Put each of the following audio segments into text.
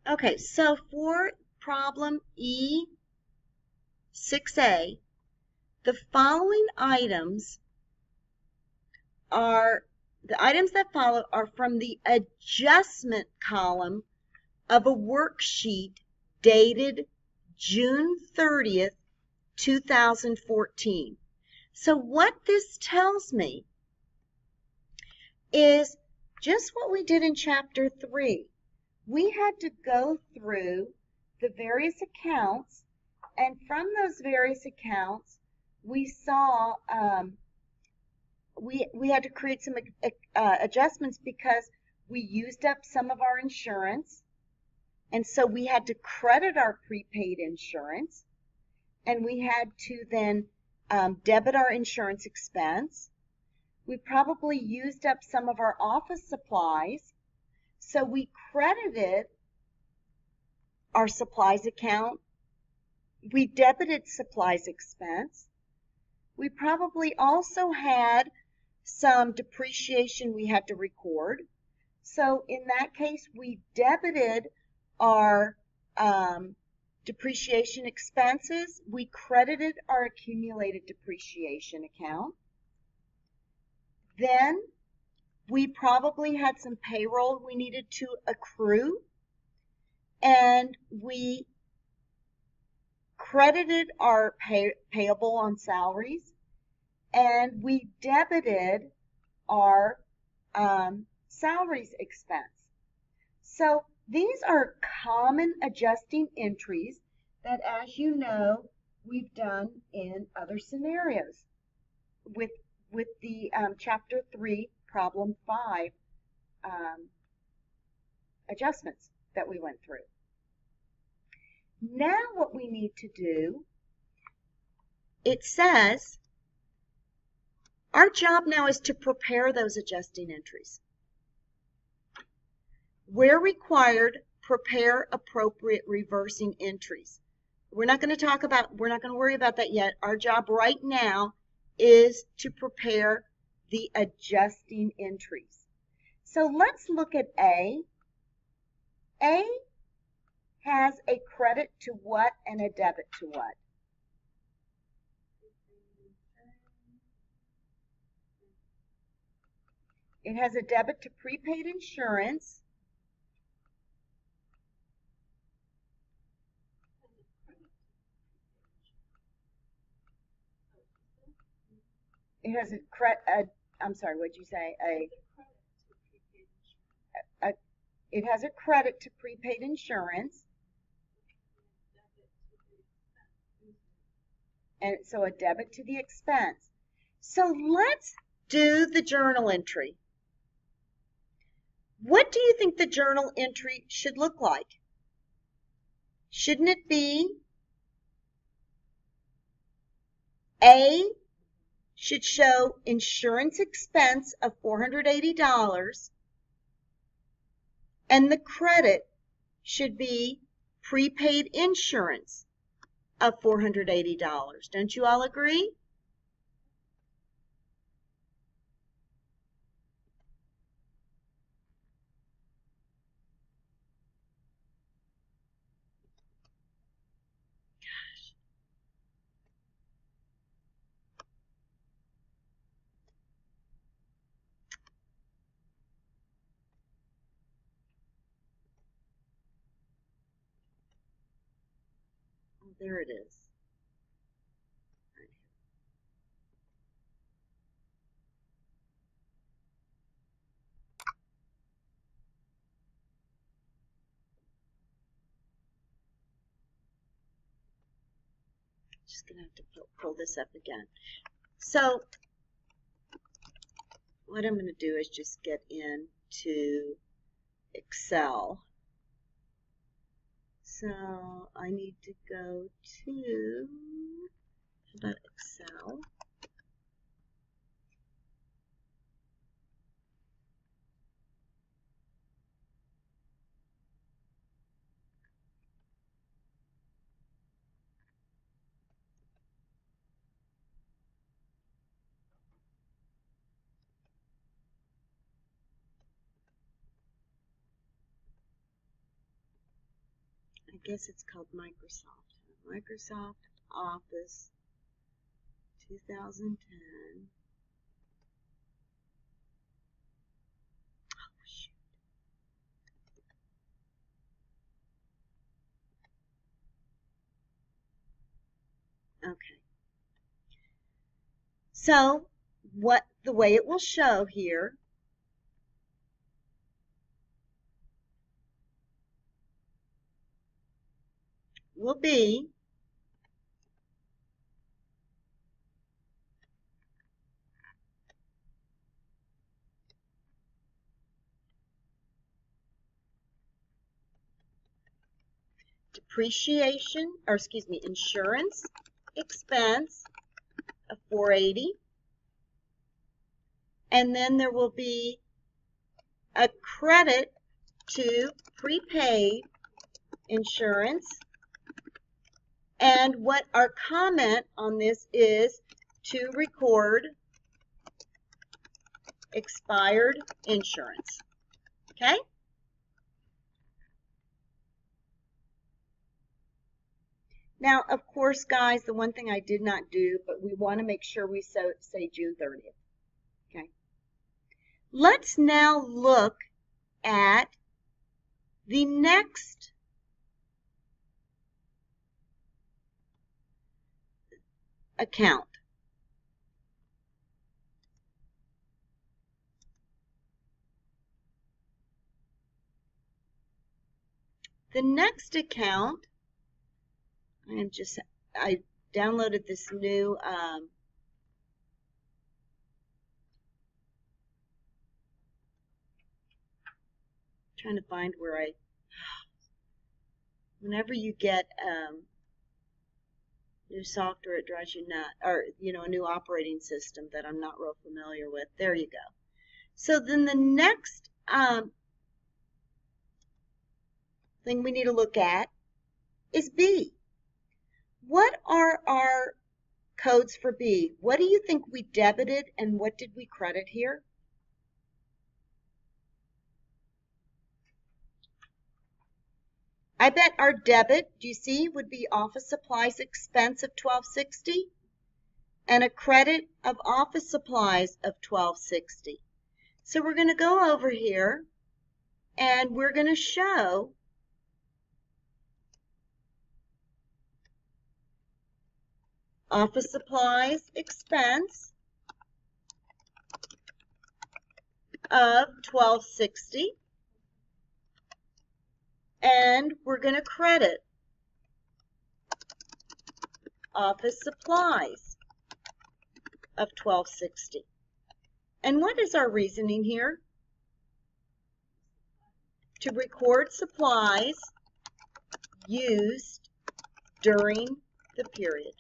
Okay, so for problem E6A, the following items are, the items that follow are from the adjustment column of a worksheet dated June 30th, 2014. So what this tells me is just what we did in chapter 3. We had to go through the various accounts, and from those various accounts, we saw we had to create some adjustments because we used up some of our insurance, and so we had to credit our prepaid insurance, and we had to then debit our insurance expense. We probably used up some of our office supplies, so we credited our supplies account. We debited supplies expense. We probably also had some depreciation we had to record. So in that case, we debited our depreciation expenses. We credited our accumulated depreciation account. Then we probably had some payroll we needed to accrue, and we credited our payable on salaries, and we debited our salaries expense. So these are common adjusting entries that, as you know, we've done in other scenarios with the chapter 3 problem 5 adjustments that we went through. Now what we need to do, it says our job now is to prepare those adjusting entries. Where required, prepare appropriate reversing entries. We're not going to worry about that yet. Our job right now is to prepare the adjusting entries. So let's look at A. A has a credit to what and a debit to what? It has a debit to prepaid insurance. It has a credit, I'm sorry, what'd you say? It has a credit to prepaid insurance. And so a debit to the expense. So let's do the journal entry. What do you think the journal entry should look like? Shouldn't it be A should show insurance expense of $480, and the credit should be prepaid insurance of $480. Don't you all agree? Oh, there it is. Just gonna have to pull this up again. So what I'm gonna do is just get into Excel. So I need to go to, how about Excel? guess it's called Microsoft. Microsoft Office 2010. Oh, shoot. Okay. So the way it will show here will be insurance expense of $480, and then there will be a credit to prepaid insurance, and what our comment on this is to record expired insurance. Okay? Now, of course, guys, the one thing I did not do, but we want to make sure we say June 30th. Okay? Let's now look at the next account. The next account, I downloaded this new trying to find where whenever you get new software, it drives you nuts, or a new operating system that I'm not real familiar with. There you go. So then the next thing we need to look at is B. What are our codes for B? What do you think we debited and what did we credit here? I bet our debit, do you see, would be office supplies expense of $1260 and a credit of office supplies of $1260. So we're going to go over here and we're going to show office supplies expense of $1260, and we're going to credit office supplies of $1260. And what is our reasoning here? To record supplies used during the period.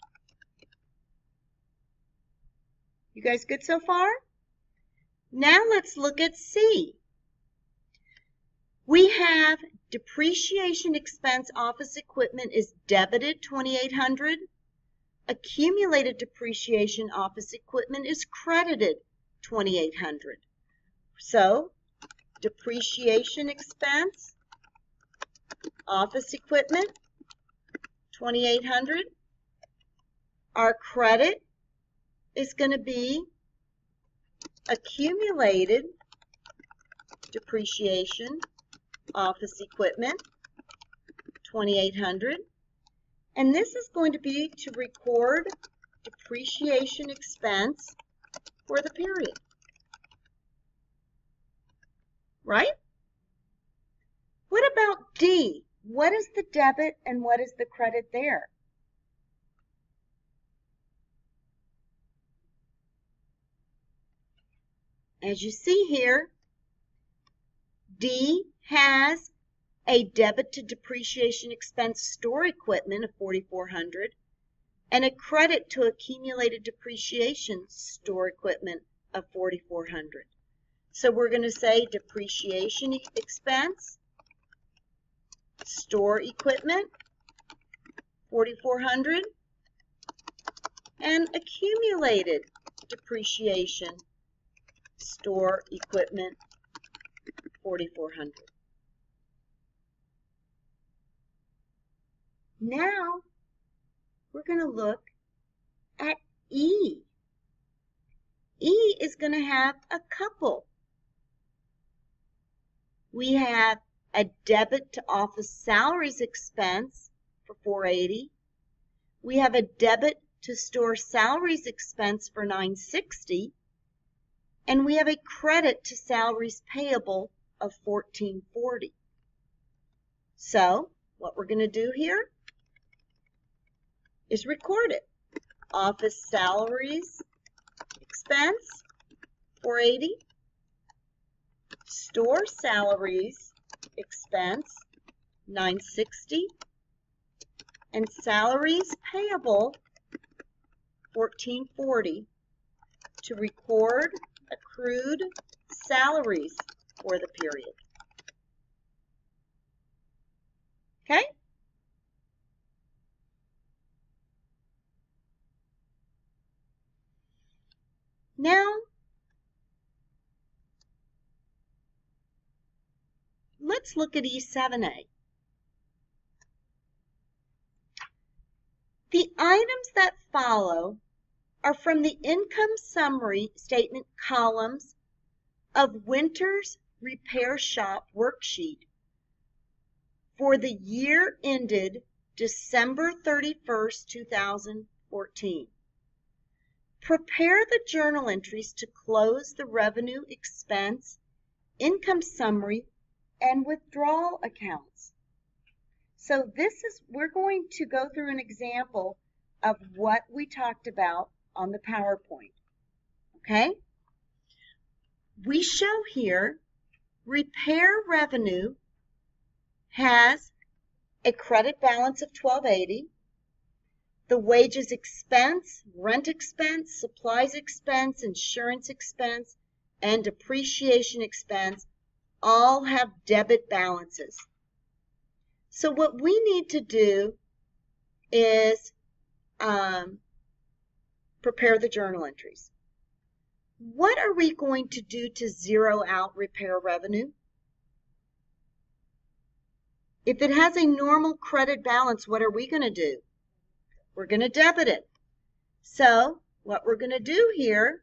You guys good so far? Now let's look at C. We have depreciation expense office equipment is debited $2,800. Accumulated depreciation office equipment is credited $2,800. So depreciation expense office equipment $2,800. Our credit is going to be accumulated depreciation office equipment $2,800, and this is going to be to record depreciation expense for the period, right? What about D? What is the debit and what is the credit there? As you see here, D has a debit to depreciation expense store equipment of $4,400 and a credit to accumulated depreciation store equipment of $4,400. So we're going to say depreciation expense, store equipment, $4,400, and accumulated depreciation, store equipment, $4,400. Now we're going to look at E. E is going to have a couple. We have a debit to office salaries expense for $480. We have a debit to store salaries expense for $960. And we have a credit to salaries payable of $1440. So what we're going to do here is record it. Office salaries expense, $480. Store salaries expense, $960. And salaries payable, $1440, to record accrued salaries for the period. Okay? Now, let's look at E7A. The items that follow are from the income summary statement columns of Winter's Repair Shop worksheet for the year ended December 31st, 2014. Prepare the journal entries to close the revenue, expense, income summary, and withdrawal accounts. So we're going to go through an example of what we talked about on the PowerPoint. Okay? We show here repair revenue has a credit balance of $1280. The wages expense, rent expense, supplies expense, insurance expense, and depreciation expense all have debit balances. So what we need to do is prepare the journal entries. What are we going to do to zero out repair revenue? If it has a normal credit balance, what are we going to do? We're going to debit it. So what we're going to do here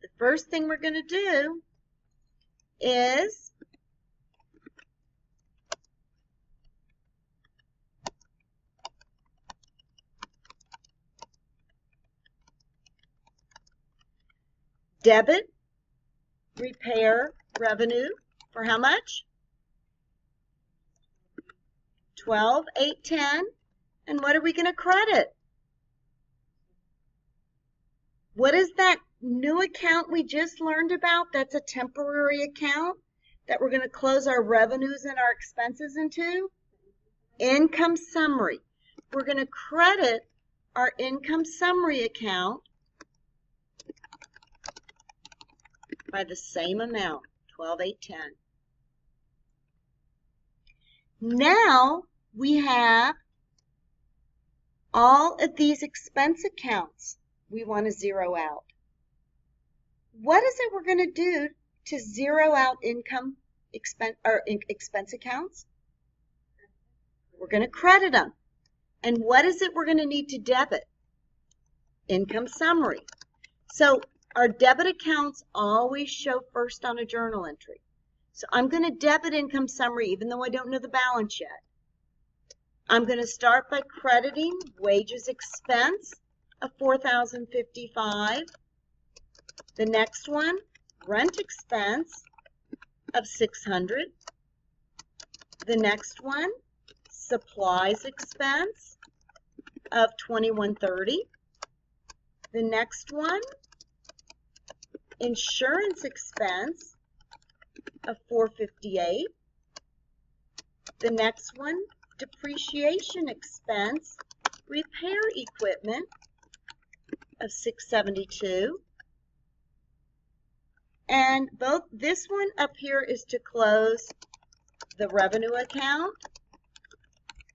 the first thing we're going to do is debit repair revenue for how much? $12,810. And what are we going to credit? What is that new account we just learned about? That's a temporary account that we're going to close our revenues and our expenses into? Income summary. We're going to credit our income summary account by the same amount, $12,810. Now we have all of these expense accounts we want to zero out. What is it we're going to do to zero out expense accounts? We're going to credit them. And what is it we're going to need to debit? Income summary. So our debit accounts always show first on a journal entry. So I'm going to debit income summary even though I don't know the balance yet. I'm going to start by crediting wages expense of $4,055. The next one, rent expense of $600. The next one, supplies expense of $2,130. The next one, insurance expense of $458. The next one, depreciation expense, repair equipment of $672. And this one up here is to close the revenue account.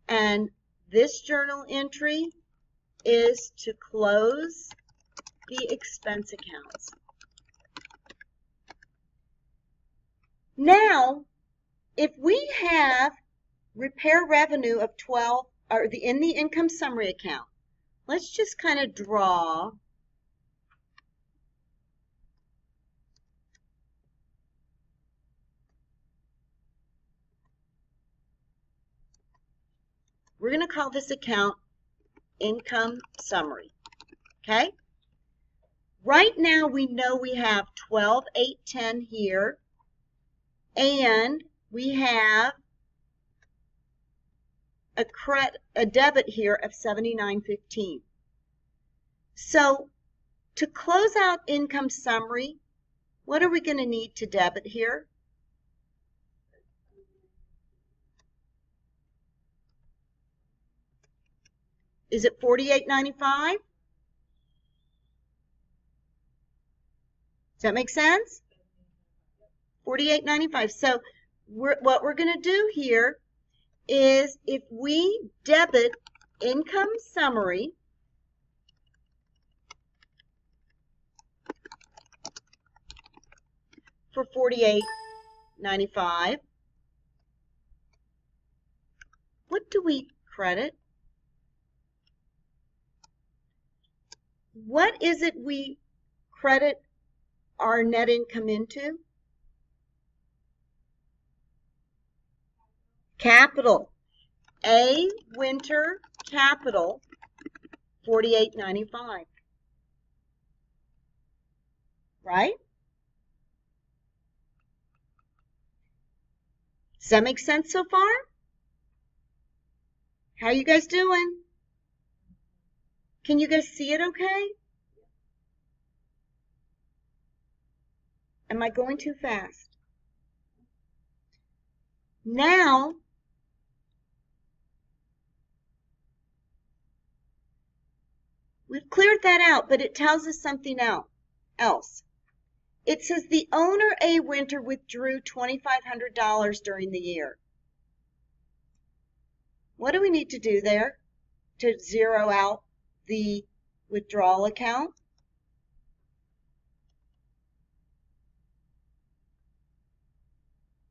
And this journal entry is to close the expense accounts. Now, if we have repair revenue of 12, or in the income summary account, let's just kind of draw we're going to call this account income summary. Okay? Right now we know we have 12,810 here, and we have a debit here of 79.15. So to close out income summary, what are we going to need to debit here? Is it 48.95? Does that make sense? 48.95. So what we're going to do here is, if we debit income summary for 48.95, what do we credit? What is it we credit our net income into? Capital. A winter capital, 48.95. Right? Does that make sense so far? How are you guys doing? Can you guys see it okay? Am I going too fast? Now, we've cleared that out, but it tells us something else. It says the owner, A. Winter, withdrew $2,500 during the year. What do we need to do there to zero out the withdrawal account?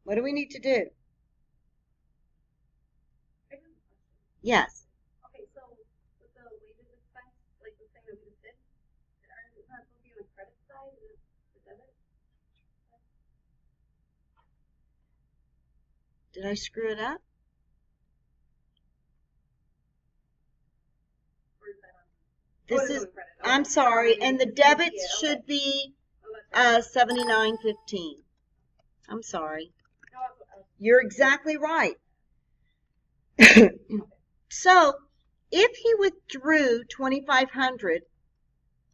What do we need to do? Yes. Okay, so with the wages expense, like the thing that we just did, it's not supposed to be on the credit side, is it the debit? Did I screw it up? Or is that on? This is, on credit. I'm Okay. sorry, and the debits Yeah, okay. should be Oh, that's right. 79.15. I'm sorry. No, You're exactly right. So, if he withdrew 2,500,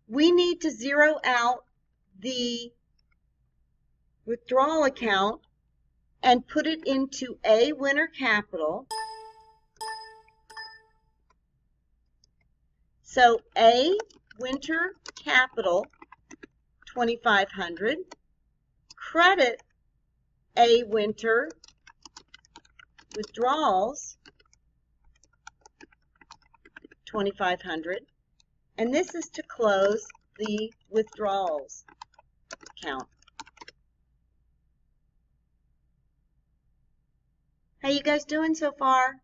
we need to zero out the withdrawal account and put it into A, winter capital. So A, winter capital, 2,500. Credit A, winter withdrawals, 2,500. And this is to close the withdrawals account. How you guys doing so far?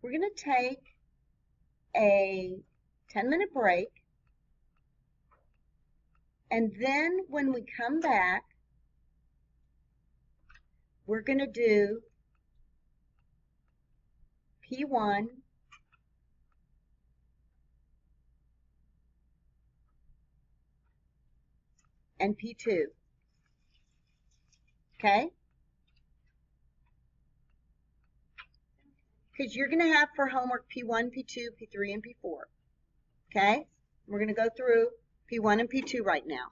We're going to take a 10-minute break, and then when we come back, we're going to do P1 and P2. Okay? Because you're going to have for homework P1, P2, P3, and P4. Okay? We're going to go through P1 and P2 right now.